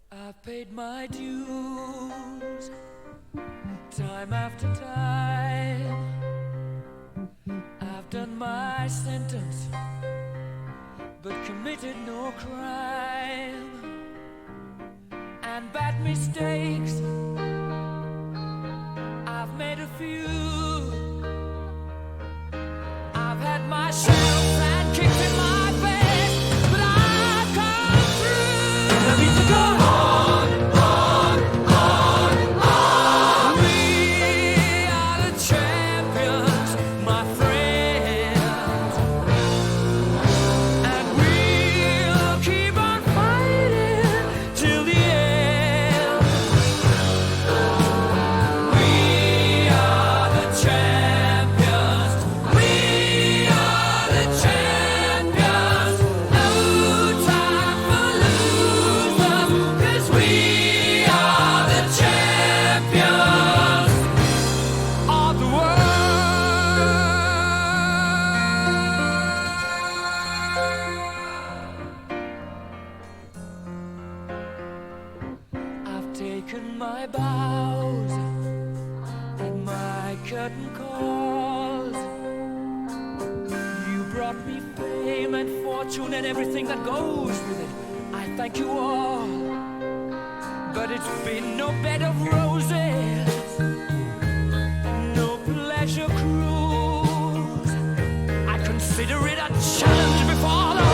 I've paid my dues time after time. I've done my sentence but committed no crime. And bad mistakes, I've made a few. I've had my shouts and kicks in my face, but I've come through. And I need to go on, on. We are the champions, my friends, and we'll keep on fighting till the end. We are the champions. We are the champions. No time for losers, 'cause we are the champions of the world. I've taken my bows and my curtain calls. You brought me fame and fortune and everything that goes with it. I thank you all, but it's been no bed of roses, no pleasure cruise. I consider it a challenge before the